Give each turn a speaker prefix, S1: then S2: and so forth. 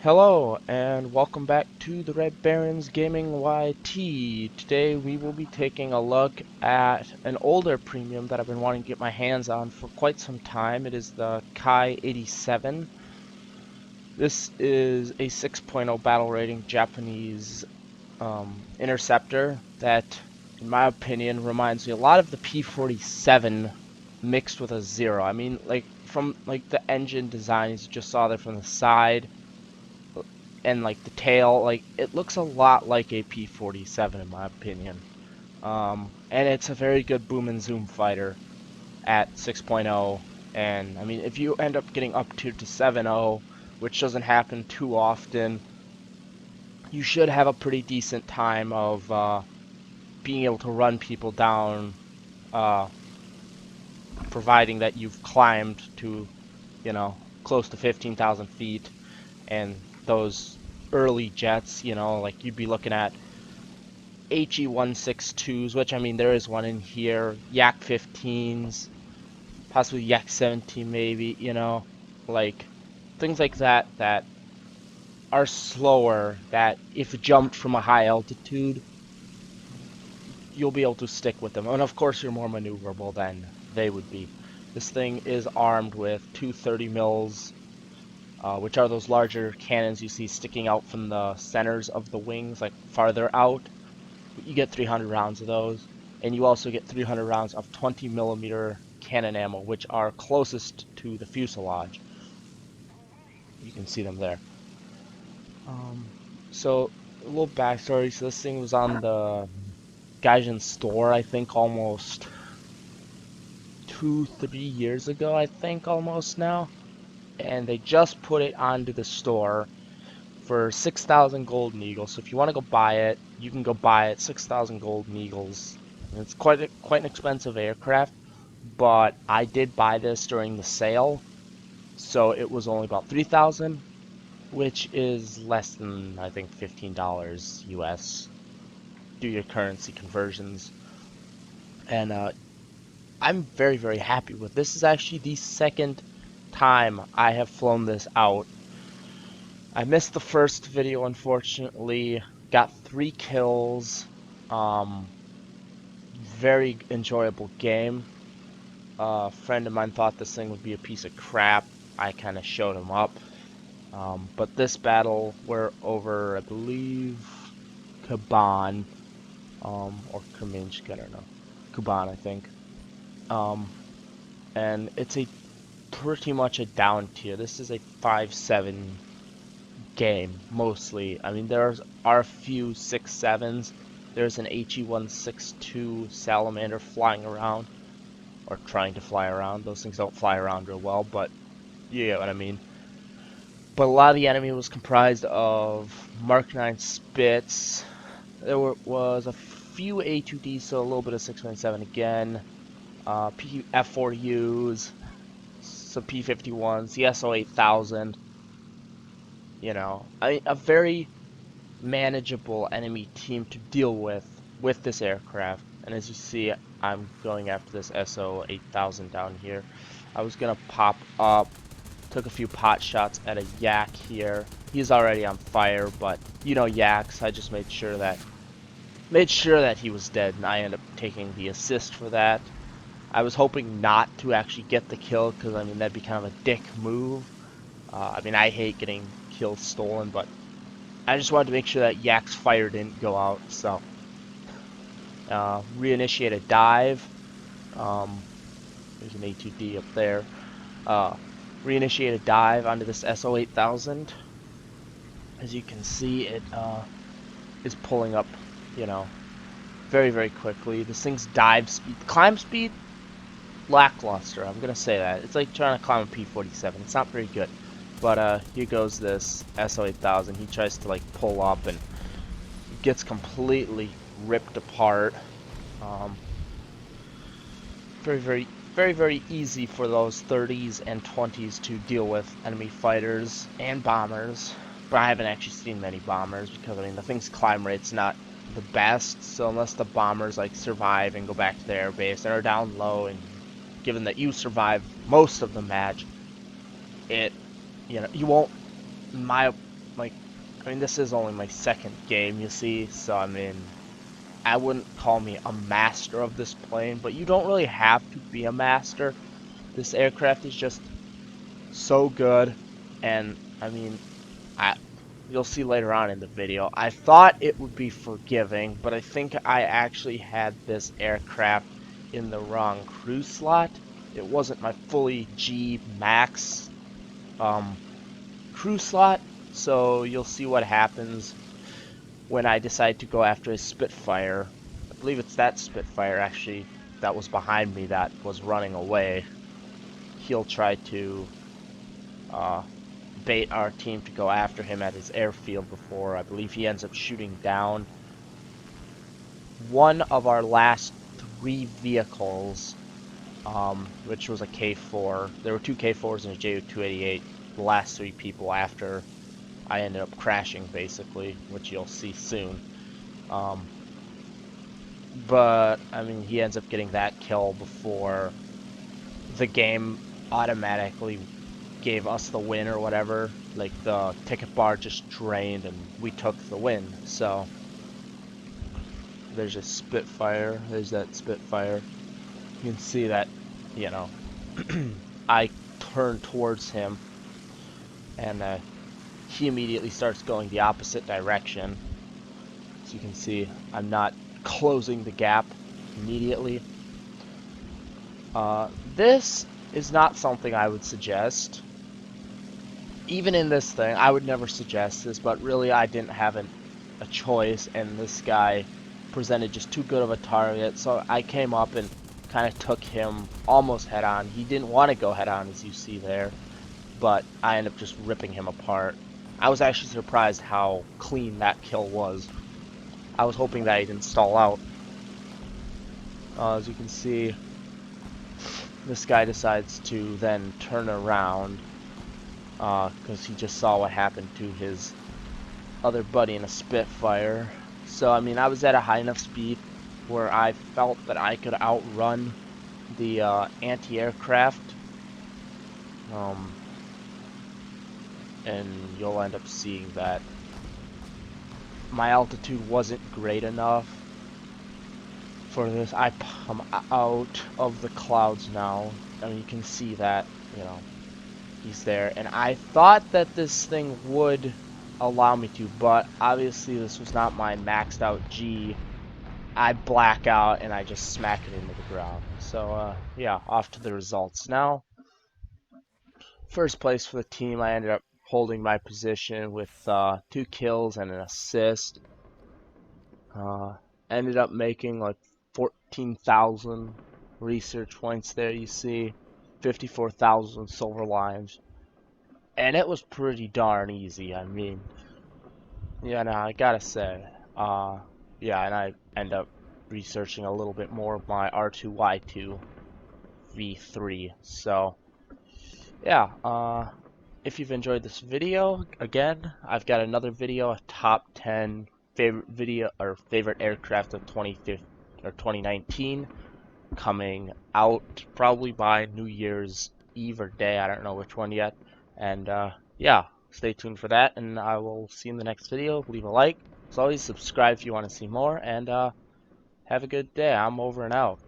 S1: Hello and welcome back to the Red Barons Gaming YT. Today we will be taking a look at an older premium that I've been wanting to get my hands on for quite some time. It is the Ki87. This is a 6.0 battle rating Japanese interceptor that, in my opinion, reminds me a lot of the P47 mixed with a zero. I mean, like from the engine designs you just saw there from the side and like the tail, like it looks a lot like a P47 in my opinion. And it's a very good boom and zoom fighter at 6.0. And I mean, if you end up getting up to 7.0, which doesn't happen too often, you should have a pretty decent time of being able to run people down, uh, providing that you've climbed to, close to 15,000 feet. And those early jets, like you'd be looking at HE162s, which I mean there is one in here, Yak 15s, possibly Yak 17 maybe, like things like that are slower, that if jumped from a high altitude, you'll be able to stick with them. And of course you're more maneuverable than they would be. This thing is armed with two 30 mils, which are those larger cannons you see sticking out from the centers of the wings, like farther out. You get 300 rounds of those, and you also get 300 rounds of 20 millimeter cannon ammo, which are closest to the fuselage. You can see them there. Um, so a little backstory. So this thing was on the Gaijin store, I think, almost 2, 3 years ago. I think almost now, and they just put it onto the store for 6,000 golden eagles. So if you want to go buy it, you can go buy it. 6,000 golden eagles. And it's quite an expensive aircraft, but I did buy this during the sale, so it was only about 3,000, which is less than I think $15 US. Do your currency conversions, and I'm very happy with this. Is actually the second time I have flown this out. I missed the first video, unfortunately. Got 3 kills. Um, Very enjoyable game. A friend of mine thought this thing would be a piece of crap. I kind of showed him up. But this battle, we're over, I believe, Kuban, or Kreminsk, I don't know. Kuban, I think. Um, and it's a pretty much a down tier. This is a 5-7 game, mostly. I mean, are a few 6-7s. There's an HE162 Salamander flying around, or trying to fly around. Those things don't fly around real well, but you get what I mean. But a lot of the enemy was comprised of Mark 9 Spits. Was a few A2Ds, so a little bit of 6.7 again. F4Us, some P51s, the SO8000. A very manageable enemy team to deal with this aircraft. And as you see, I'm going after this SO8000 down here. I was gonna pop up, took a few pot shots at a Yak here. He's already on fire, but Yaks. I just made sure that he was dead, and I ended up taking the assist for that. I was hoping not to actually get the kill, because I mean that'd be kind of a dick move. I mean, I hate getting kills stolen, but I just wanted to make sure that Yak's fire didn't go out. So reinitiate a dive. Um, there's an A2D up there. Uh, Reinitiate a dive onto this SO8000. As you can see, it is pulling up, you know, very quickly. This thing's dive speed, climb speed, lackluster. I'm gonna say that. It's like trying to climb a P47. It's not very good. But here goes this SO8000. He tries to like pull up and gets completely ripped apart. Um, very easy for those 30s and 20s to deal with enemy fighters and bombers. But I haven't actually seen many bombers, because I mean the thing's climb rate's not the best, so unless the bombers like survive and go back to their base and are down low, and given that you survive most of the match, it you won't, in my I mean, this is only my second game, you see, so I mean, I wouldn't call me a master of this plane, but you don't really have to be a master. This aircraft is just so good, and I mean, you'll see later on in the video, I thought it would be forgiving, but I think I actually had this aircraft in the wrong crew slot. It wasn't my fully G max crew slot, so you'll see what happens when I decide to go after a Spitfire. I believe it's that Spitfire actually that was behind me that was running away. He'll try to bait our team to go after him at his airfield before I believe he ends up shooting down one of our last 3 vehicles, which was a K4. There were 2 K4s and a Ju-288, the last 3 people after I ended up crashing, basically, which you'll see soon. But, I mean, he ends up getting that kill before the game automatically gave us the win or whatever. Like, the ticket bar just drained and we took the win. So, there's a Spitfire. There's that Spitfire. You can see that, you know, I turn towards him and he immediately starts going the opposite direction. As you can see, I'm not closing the gap immediately. This is not something I would suggest. Even in this thing, I would never suggest this, but really I didn't have a choice, and this guy presented just too good of a target, so I came up and kind of took him almost head on. He didn't want to go head on, as you see there, but I ended up just ripping him apart. I was actually surprised how clean that kill was. I was hoping that he didn't stall out. As you can see, this guy decides to then turn around because he just saw what happened to his other buddy in a Spitfire. So, I mean, I was at a high enough speed where I felt that I could outrun the anti-aircraft. And you'll end up seeing that my altitude wasn't great enough for this. I come out of the clouds now. I mean, you can see that, you know, he's there. And I thought that this thing would allow me to, but obviously this was not my maxed out G. I black out and I just smack it into the ground. So, yeah, off to the results now. First place for the team, I ended up holding my position with 2 kills and an assist. Ended up making like 14,000 research points there, you see. 54,000 silver limes. And it was pretty darn easy, I mean. Yeah, no, I gotta say. Yeah, and I end up researching a little bit more of my R2Y2 V3. So, yeah, if you've enjoyed this video, again, I've got another video, a top 10 favorite aircraft of 2019 coming out probably by New Year's Eve or day. I don't know which one yet. And yeah, stay tuned for that, and I will see you in the next video. Leave a like. As always, subscribe if you want to see more, and have a good day. I'm over and out.